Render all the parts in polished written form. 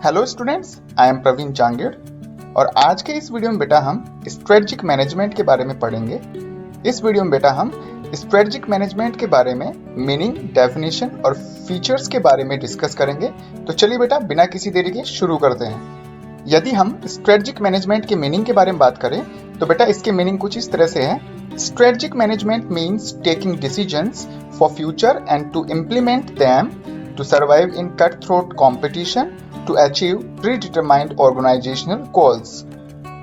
Hello students, I am Praveen Jangid और आज के इस वीडियो में बेटा हम स्ट्रेटजिक मैनेजमेंट के बारे में पढ़ेंगे। इस वीडियो में बेटा हम स्ट्रेटजिक मैनेजमेंट के बारे में मीनिंग, डेफिनेशन और फीचर्स के बारे में डिस्कस करेंगे। तो चलिए बेटा बिना किसी देरी के शुरू करते हैं। यदि हम स्ट्रेटजिक मैनेजमेंट के मीनिंग के बारे में बात करें तो बेटा इसके मीनिंग कुछ इस तरह से है। Strategic management means taking decisions for future and to implement them to survive in cutthroat competition to achieve predetermined organizational goals।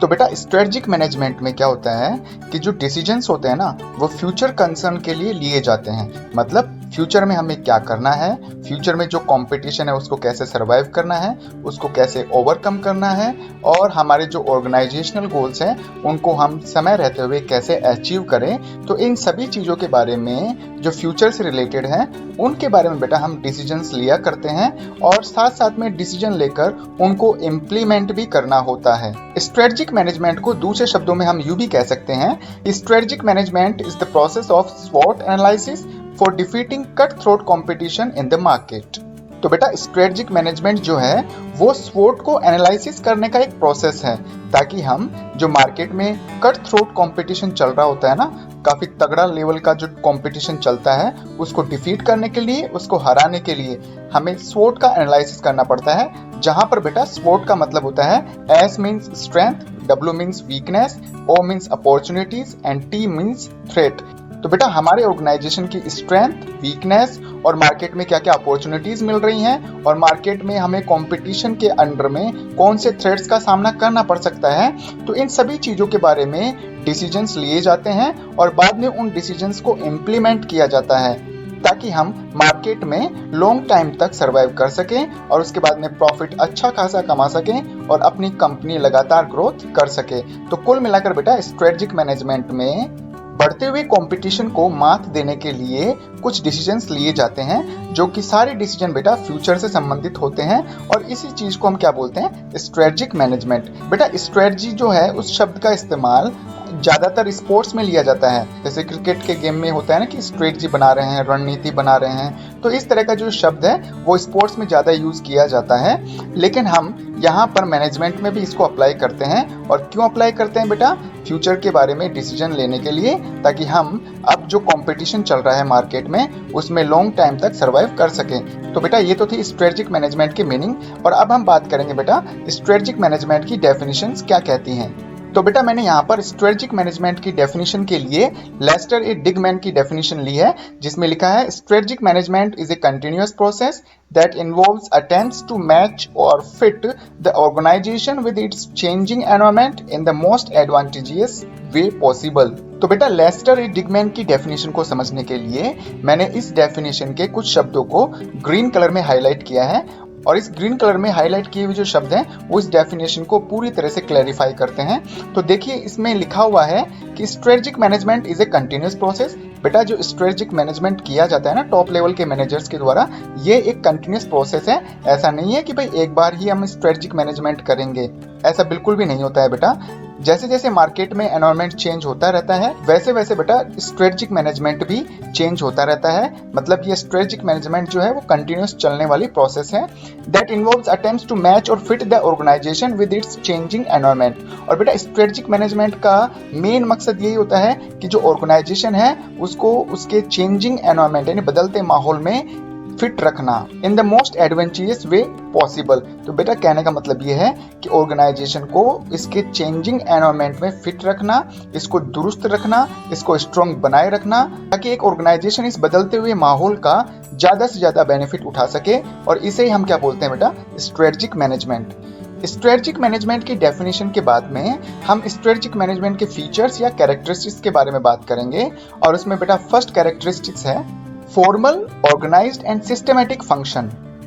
तो बेटा स्ट्रेटजिक मैनेजमेंट में क्या होता है कि जो डिसीजंस होते हैं ना वो फ्यूचर कंसर्न के लिए लिए जाते हैं। मतलब फ्यूचर में हमें क्या करना है, फ्यूचर में जो कंपटीशन है उसको कैसे सरवाइव करना है, उसको कैसे ओवरकम करना है और हमारे जो ऑर्गेनाइजेशनल गोल्स हैं उनको हम समय रहते हुए कैसे अचीव करें। तो इन सभी चीज़ों के बारे में जो फ्यूचर से रिलेटेड हैं उनके बारे में बेटा हम डिसीजंस लिया करते हैं और साथ साथ में डिसीजन लेकर उनको इम्प्लीमेंट भी करना होता है। स्ट्रेटजिक मैनेजमेंट को दूसरे शब्दों में हम यूं भी कह सकते हैं, strategic management is the process of स्वॉट analysis for defeating cut throat competition in the market. तो बेटा स्ट्रेटजिक मैनेजमेंट जो है वो स्वॉट को एनालिसिस करने का एक प्रोसेस है ताकि हम जो मार्केट में कट थ्रोट कॉम्पिटिशन चल रहा होता है ना, काफी तगड़ा लेवल का जो कंपटीशन चलता है उसको डिफीट करने के लिए, उसको हराने के लिए हमें स्वॉट का एनालिसिस करना पड़ता है। जहां पर बेटा स्वॉट का मतलब होता है S means strength, W means weakness, O means opportunities and T means threat. तो बेटा हमारे ऑर्गेनाइजेशन की स्ट्रेंथ, वीकनेस और मार्केट में क्या क्या अपॉर्चुनिटीज मिल रही हैं और मार्केट में हमें कंपटीशन के अंडर में कौन से थ्रेट्स का सामना करना पड़ सकता है। तो इन सभी चीज़ों के बारे में डिसीजंस लिए जाते हैं और बाद में उन डिसीजंस को इम्प्लीमेंट किया जाता है ताकि हम मार्केट में लॉन्ग टाइम तक सर्वाइव कर सकें और उसके बाद में प्रॉफिट अच्छा खासा कमा सकें और अपनी कंपनी लगातार ग्रोथ कर सके। तो कुल मिलाकर बेटा स्ट्रेटजिक मैनेजमेंट में बढ़ते हुए कंपटीशन को मात देने के लिए कुछ डिसीजंस लिए जाते हैं जो कि सारे डिसीजन बेटा फ्यूचर से संबंधित होते हैं और इसी चीज को हम क्या बोलते हैं, स्ट्रेटजिक मैनेजमेंट। बेटा स्ट्रेटजी जो है उस शब्द का इस्तेमाल ज्यादातर स्पोर्ट्स में लिया जाता है। जैसे क्रिकेट के गेम में होता है ना कि स्ट्रेटजी बना रहे हैं, रणनीति बना रहे हैं। तो इस तरह का जो शब्द है वो स्पोर्ट्स में ज्यादा यूज किया जाता है, लेकिन हम यहाँ पर मैनेजमेंट में भी इसको अप्लाई करते हैं। और क्यों अप्लाई करते हैं बेटा? फ्यूचर के बारे में डिसीजन लेने के लिए, ताकि हम अब जो कंपटीशन चल रहा है मार्केट में उसमें लॉन्ग टाइम तक सर्वाइव कर सकें। तो बेटा ये तो थी स्ट्रेटजिक मैनेजमेंट की मीनिंग और अब हम बात करेंगे बेटा स्ट्रेटजिक मैनेजमेंट की डेफिनेशंस क्या कहती हैं। तो बेटा मैंने यहाँ पर स्ट्रेटजिक मैनेजमेंट की डेफिनेशन के लिए लेस्टर ए डिगमैन की डेफिनेशन ली है, जिसमें लिखा है strategic management is A continuous process that involves attempts to match or fit the organization with its changing environment in the most advantageous way possible। तो बेटा लेस्टर ए डिगमैन की डेफिनेशन को समझने के लिए मैंने इस डेफिनेशन के कुछ शब्दों को ग्रीन कलर में हाईलाइट किया है और इस ग्रीन कलर में हाईलाइट किए हुए जो शब्द हैं वो इस डेफिनेशन को पूरी तरह से क्लैरिफाई करते हैं। तो देखिए इसमें लिखा हुआ है कि strategic management is A continuous process. बेटा जो स्ट्रेटजिक मैनेजमेंट किया जाता है ना टॉप लेवल के मैनेजर्स के द्वारा, ये एक कंटिन्यूअस प्रोसेस है। ऐसा नहीं है कि भाई एक बार ही हम स्ट्रेटजिक मैनेजमेंट करेंगे, ऐसा बिल्कुल भी नहीं होता है बेटा। जैसे जैसे मार्केट में एनवायरनमेंट चेंज होता रहता है वैसे वैसे बेटा स्ट्रेटजिक मैनेजमेंट भी चेंज होता रहता है। मतलब ये स्ट्रेटजिक मैनेजमेंट जो है वो कंटिन्यूअस चलने वाली प्रोसेस है that involves attempts to match और fit the organisation with its changing environment. और बेटा स्ट्रेटजिक मैनेजमेंट का मेन मकसद यही होता है कि जो ऑर्गेनाइजेशन है उसको उसके चेंजिंग एनवायरनमेंट यानी बदलते माहौल में फिट रखना in the most adventurous way possible. तो बेटा कहने का मतलब ये है कि ऑर्गेनाइजेशन को इसके चेंजिंग एनवायरनमेंट में फिट रखना, इसको दुरुस्त रखना, इसको स्ट्रॉन्ग बनाए रखना ताकि एक ऑर्गेनाइजेशन इस बदलते हुए माहौल का ज्यादा से ज्यादा बेनिफिट उठा सके। और इसे ही हम क्या बोलते हैं बेटा, स्ट्रेटजिक मैनेजमेंट। स्ट्रेटजिक मैनेजमेंट की डेफिनेशन के बाद में हम स्ट्रेटजिक मैनेजमेंट के फीचर्स या कैरेक्टरिस्टिक्स के बारे में बात करेंगे और उसमें बेटा फर्स्ट कैरेक्टरिस्टिक्स है formal, organised and systematic function.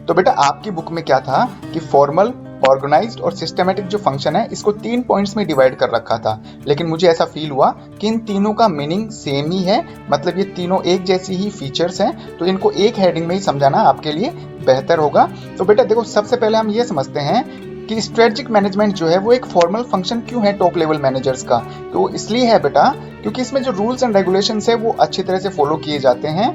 तो बेटा आपकी बुक में क्या था कि फॉर्मल, ऑर्गेनाइज्ड और सिस्टमैटिक जो फंक्शन है इसको 3 पॉइंट्स में डिवाइड कर रखा था, लेकिन मुझे ऐसा फील हुआ कि इन तीनों का मीनिंग सेम ही है। मतलब ये तीनों एक जैसी ही फीचर्स हैं, तो इनको एक हेडिंग में ही समझाना आपके लिए बेहतर होगा। तो बेटा देखो सबसे पहले हम ये समझते हैं कि स्ट्रेटजिक मैनेजमेंट जो है वो एक फॉर्मल फंक्शन क्यों है टॉप लेवल मैनेजर्स का। तो इसलिए है बेटा क्योंकि इसमें जो रूल्स एंड रेगुलेशंस है वो अच्छी तरह से फॉलो किए जाते हैं।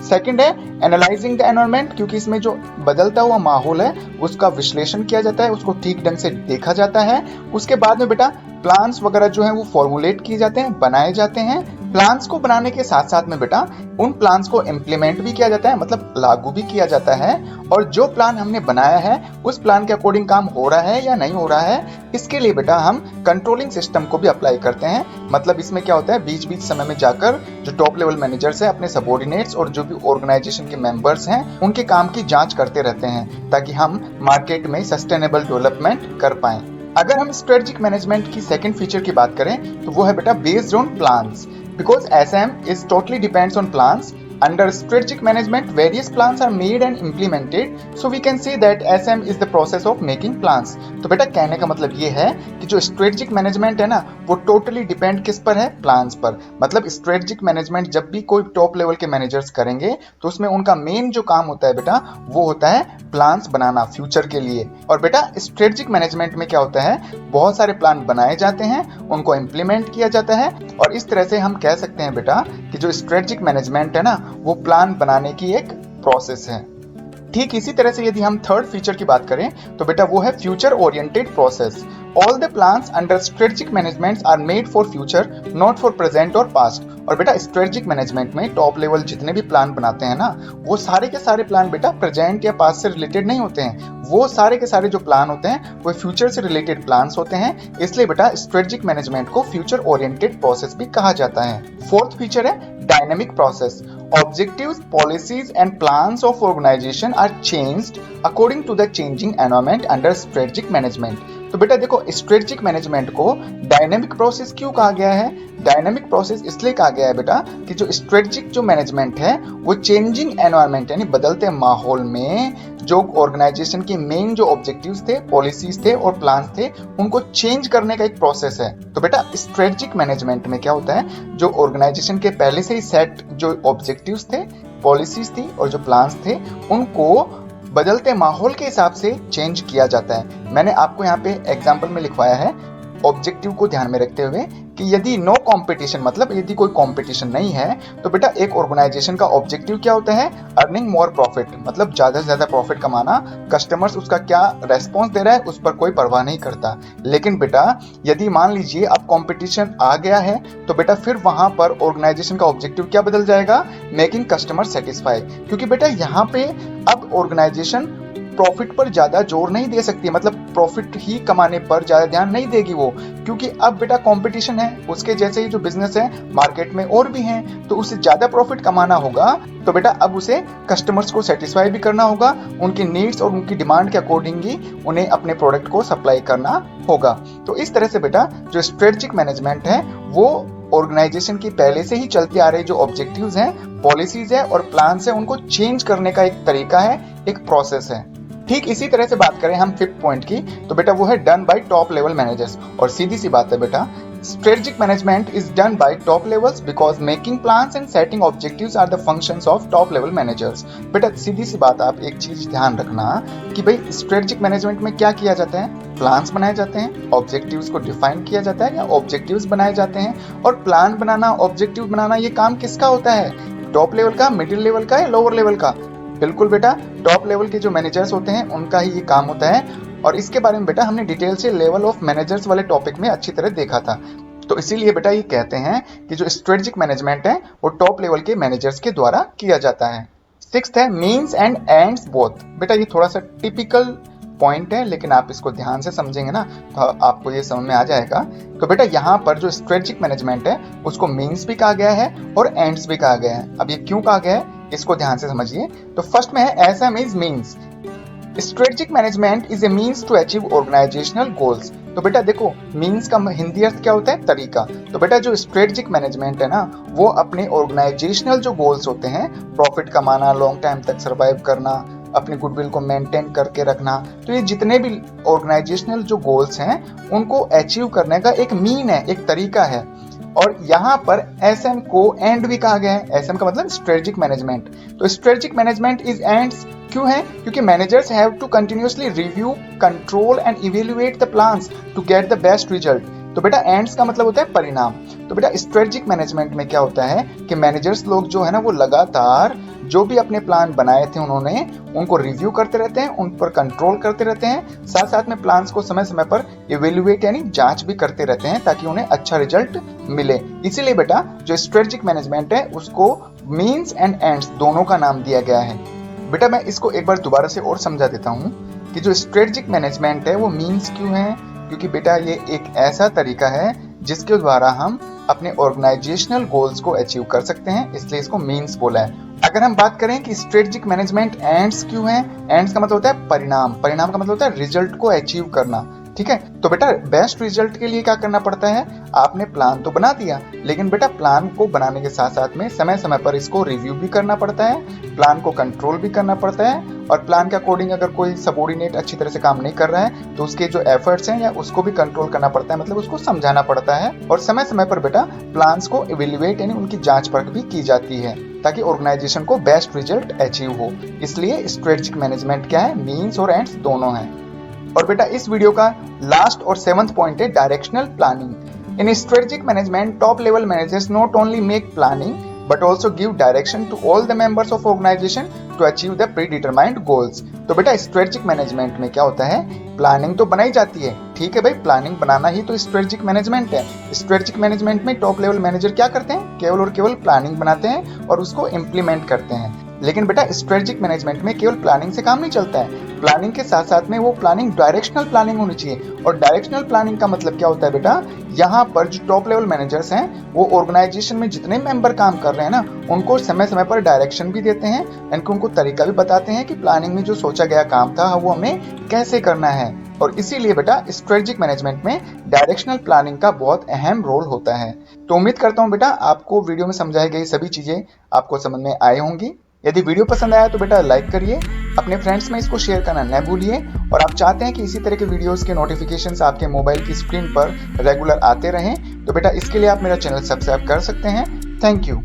सेकंड है एनालाइजिंग द एनवायरनमेंट, क्योंकि इसमें जो बदलता हुआ माहौल है उसका विश्लेषण किया जाता है, उसको ठीक ढंग से देखा जाता है। उसके बाद में बेटा प्लान्स वगैरह जो है वो फॉर्मुलेट किए जाते हैं, बनाए जाते हैं। प्लान्स को बनाने के साथ साथ में बेटा उन प्लान्स को इम्प्लीमेंट भी किया जाता है, मतलब लागू भी किया जाता है। और जो प्लान हमने बनाया है उस प्लान के अकॉर्डिंग काम हो रहा है या नहीं हो रहा है, इसके लिए बेटा हम कंट्रोलिंग सिस्टम को भी अप्लाई करते हैं। मतलब इसमें क्या होता है, बीच बीच समय में जाकर जो टॉप लेवल मैनेजर्स है अपने सबॉर्डिनेट्स और जो भी ऑर्गेनाइजेशन के मेंबर्स हैं उनके काम की जांच करते रहते हैं ताकि हम मार्केट में सस्टेनेबल डेवलपमेंट कर पाएं। अगर हम स्ट्रेटजिक मैनेजमेंट की सेकंड फीचर की बात करें तो वो है बेटा based on plans, because SM is totally depends on plans. Under strategic management, various plans are made and implemented. So we can say that SM is the process of making plans. तो बेटा कहने का मतलब ये है कि जो strategic management है ना वो totally depend किस पर है, plans पर। मतलब strategic management जब भी कोई top level के managers करेंगे तो उसमें उनका main जो काम होता है बेटा वो होता है प्लान्स बनाना फ्यूचर के लिए। और बेटा स्ट्रेटजिक मैनेजमेंट में क्या होता है, बहुत सारे प्लान बनाए जाते हैं, उनको इम्प्लीमेंट किया जाता है। और इस तरह से हम कह सकते हैं बेटा कि जो स्ट्रेटजिक मैनेजमेंट है ना वो प्लान बनाने की एक प्रोसेस है। ठीक इसी तरह से यदि हम थर्ड फीचर की बात करें तो बेटा वो है future oriented process. All the plans under strategic management are made for future, not for present और पास्ट। और बेटा स्ट्रेटजिक मैनेजमेंट में टॉप लेवल जितने भी प्लान बनाते हैं ना वो सारे के सारे प्लान बेटा प्रेजेंट या पास्ट से रिलेटेड नहीं होते हैं, वो सारे के सारे जो प्लान होते हैं वो फ्यूचर से रिलेटेड प्लान्स होते हैं। इसलिए बेटा स्ट्रेटजिक मैनेजमेंट को फ्यूचर ओरिएंटेड प्रोसेस भी कहा जाता है। फोर्थ फीचर है dynamic process. Objectives, policies and plans of organization are changed according to the changing environment under strategic management. तो बेटा देखो स्ट्रेटजिक मैनेजमेंट को डायनेमिक प्रोसेस क्यों कहा गया है? डायनेमिक प्रोसेस इसलिए कहा गया है बेटा कि जो स्ट्रेटजिक जो मैनेजमेंट है वो चेंजिंग एनवायरनमेंट यानी बदलते माहौल में जो ऑर्गेनाइजेशन के मेन जो ऑब्जेक्टिव्स थे, पॉलिसीज थे और प्लान्स थे उनको चेंज करने का एक प्रोसेस है। तो बेटा स्ट्रेटजिक मैनेजमेंट में क्या होता है, जो ऑर्गेनाइजेशन के पहले से ही सेट जो ऑब्जेक्टिव्स थे, पॉलिसीज थी और जो प्लान्स थे उनको बदलते माहौल के हिसाब से चेंज किया जाता है। मैंने आपको यहाँ पे एग्जाम्पल में लिखवाया है ऑब्जेक्टिव को ध्यान में रखते हुए कि यदि नो कंपटीशन, मतलब यदि कोई कंपटीशन नहीं है तो बेटा एक ऑर्गेनाइजेशन का ऑब्जेक्टिव क्या होता है, अर्निंग मोर प्रॉफिट, मतलब ज्यादा से ज्यादा प्रॉफिट कमाना। कस्टमर्स उसका क्या रेस्पॉन्स दे रहा है उस पर कोई परवाह नहीं करता। लेकिन बेटा यदि मान लीजिए अब कंपटीशन आ गया है तो बेटा फिर वहां पर ऑर्गेनाइजेशन का ऑब्जेक्टिव क्या बदल जाएगा, मेकिंग कस्टमर सेटिस्फाई। क्योंकि बेटा यहाँ पे अब ऑर्गेनाइजेशन प्रॉफिट पर ज्यादा जोर नहीं दे सकती, मतलब प्रॉफिट ही कमाने पर ज्यादा ध्यान नहीं देगी वो, क्योंकि अब बेटा कंपटीशन है, उसके जैसे ही जो बिजनेस है मार्केट में और भी हैं, तो उसे ज्यादा प्रॉफिट कमाना होगा। तो बेटा अब उसे कस्टमर्स को सेटिस्फाई भी करना होगा, उनकी नीड्स और उनकी डिमांड के अकॉर्डिंग ही उन्हें अपने प्रोडक्ट को सप्लाई करना होगा। तो इस तरह से बेटा जो स्ट्रेटजिक मैनेजमेंट है वो ऑर्गेनाइजेशन की पहले से ही चलते आ रहे जो ऑब्जेक्टिव्स हैं, पॉलिसीज है और प्लान्स है उनको चेंज करने का एक तरीका है, एक प्रोसेस है। ठीक इसी तरह से बात करें हम फिफ्थ पॉइंट की तो बेटा वो है done by top level managers. और सीधी सी बात है बेटा strategic management is done by top levels because making plans and setting objectives are the functions of top level managers। बेटा सीधी सी बात, आप एक चीज ध्यान रखना कि भाई strategic management में क्या किया जाता है, प्लान्स बनाए जाते हैं, ऑब्जेक्टिव्स को डिफाइन किया जाता है या ऑब्जेक्टिव्स बनाए जाते हैं। और प्लान बनाना, ऑब्जेक्टिव बनाना ये काम किसका होता है, टॉप लेवल का, मिडिल लेवल का या लोअर लेवल का? बिल्कुल बेटा टॉप लेवल के जो मैनेजर्स होते हैं उनका ही ये काम होता है। और इसके बारे में बेटा हमने डिटेल से लेवल ऑफ मैनेजर्स वाले टॉपिक में अच्छी तरह देखा था। तो इसीलिए बेटा ये कहते हैं कि जो स्ट्रेटजिक मैनेजमेंट है वो टॉप लेवल के मैनेजर्स के द्वारा किया जाता है। सिक्स्थ है मीन्स एंड एंड्स बोथ। बेटा ये थोड़ा सा टिपिकल पॉइंट है लेकिन आप इसको ध्यान से समझेंगे ना तो आपको ये समझ में आ जाएगा। तो बेटा यहाँ पर जो स्ट्रेटजिक मैनेजमेंट है उसको मीन्स भी कहा गया है और एंड्स भी कहा गया है। अब ये क्यों कहा गया है इसको ध्यान से समझिए। तो फर्स्ट में है SM is means. Strategic management is a means to achieve organisational goals. तो बेटा देखो मीन्स का हिंदी अर्थ क्या होता है, तरीका। तो बेटा जो स्ट्रेटजिक मैनेजमेंट है ना वो अपने ऑर्गेनाइजेशनल जो गोल्स होते हैं, प्रॉफिट कमाना, लॉन्ग टाइम तक सर्वाइव करना, अपनी गुडविल को मेंटेन करके रखना, तो ये जितने भी ऑर्गेनाइजेशनल जो गोल्स हैं उनको अचीव करने का एक मीन है, एक तरीका है। और यहाँ पर SM को एंड भी कहा गया है। SM का मतलब स्ट्रेटजिक मैनेजमेंट। तो स्ट्रेटजिक मैनेजमेंट इज एंड्स क्यों है? क्योंकि managers have to continuously review, control and evaluate the plans to get the best result. तो बेटा एंड्स का मतलब होता है परिणाम। तो बेटा स्ट्रेटेजिक मैनेजमेंट में क्या होता है कि मैनेजर्स लोग जो है ना वो लगातार जो भी अपने प्लान बनाए थे उन्होंने उनको रिव्यू करते रहते हैं, उन पर कंट्रोल करते रहते हैं, साथ साथ में प्लान्स को समय समय पर इवेल्युएट यानी जांच भी करते रहते हैं ताकि उन्हें अच्छा रिजल्ट मिले। इसीलिए बेटा जो स्ट्रेटेजिक मैनेजमेंट है उसको मीन्स एंड एंड्स दोनों का नाम दिया गया है। बेटा मैं इसको एक बार दोबारा से और समझा देता हूँ कि जो स्ट्रेटेजिक मैनेजमेंट है वो मीन्स क्यों है, क्योंकि बेटा ये एक ऐसा तरीका है जिसके द्वारा हम अपने ऑर्गेनाइजेशनल गोल्स को अचीव कर सकते हैं, इसलिए इसको मीन्स बोला है। अगर हम बात करें कि स्ट्रेटेजिक मैनेजमेंट एंड्स क्यों है, एंड्स का मतलब होता है परिणाम, परिणाम का मतलब होता है रिजल्ट को अचीव करना। ठीक है, तो बेटा बेस्ट रिजल्ट के लिए क्या करना पड़ता है? आपने प्लान तो बना दिया, लेकिन बेटा प्लान को बनाने के साथ साथ में समय समय पर इसको रिव्यू भी करना पड़ता है, प्लान को कंट्रोल भी करना पड़ता है, और प्लान के अकॉर्डिंग अगर कोई सबऑर्डिनेट अच्छी तरह से काम नहीं कर रहा है तो उसके जो एफर्ट्स हैं या उसको भी कंट्रोल करना पड़ता है, मतलब उसको समझाना पड़ता है। और समय समय पर बेटा प्लान्स को इवेल्युएट यानी उनकी जांच परख भी की जाती है ताकि ऑर्गेनाइजेशन को बेस्ट रिजल्ट अचीव हो। इसलिए स्ट्रेटेजिक मैनेजमेंट क्या है? मीन्स और एंड्स दोनों हैं। और बेटा इस वीडियो का लास्ट और 7th पॉइंट है directional planning. In strategic management top level managers not only make planning but also give direction to all the members of organization to achieve the predetermined goals। तो बेटा strategic management में क्या होता है? Planning तो बनाई जाती है, ठीक है भाई, प्लानिंग बनाना ही तो स्ट्रेटेजिक मैनेजमेंट है। स्ट्रेटेजिक मैनेजमेंट में टॉप लेवल मैनेजर क्या करते हैं? केवल और केवल प्लानिंग बनाते हैं और उसको इम्प्लीमेंट करते हैं। लेकिन बेटा स्ट्रेटेजिक मैनेजमेंट में केवल प्लानिंग से काम नहीं चलता है, प्लानिंग के साथ साथ में वो प्लानिंग डायरेक्शनल प्लानिंग होनी चाहिए। और डायरेक्शनल प्लानिंग का मतलब क्या होता है बेटा? यहाँ पर जो टॉप लेवल मैनेजर्स हैं वो ऑर्गेनाइजेशन में जितने मेंबर काम कर रहे हैं ना उनको समय समय पर डायरेक्शन भी देते हैं, यानी उनको तरीका भी बताते हैं कि प्लानिंग में जो सोचा गया काम था वो हमें कैसे करना है। और इसीलिए बेटा स्ट्रेटेजिक मैनेजमेंट में डायरेक्शनल प्लानिंग का बहुत अहम रोल होता है। तो उम्मीद करता हूँ बेटा आपको वीडियो में समझाई गई सभी चीजें आपको समझ में आई होंगी। यदि वीडियो पसंद आया तो बेटा लाइक करिए, अपने फ्रेंड्स में इसको शेयर करना न भूलिए, और आप चाहते हैं कि इसी तरह के वीडियोस के नोटिफिकेशंस आपके मोबाइल की स्क्रीन पर रेगुलर आते रहें तो बेटा इसके लिए आप मेरा चैनल सब्सक्राइब कर सकते हैं। Thank you.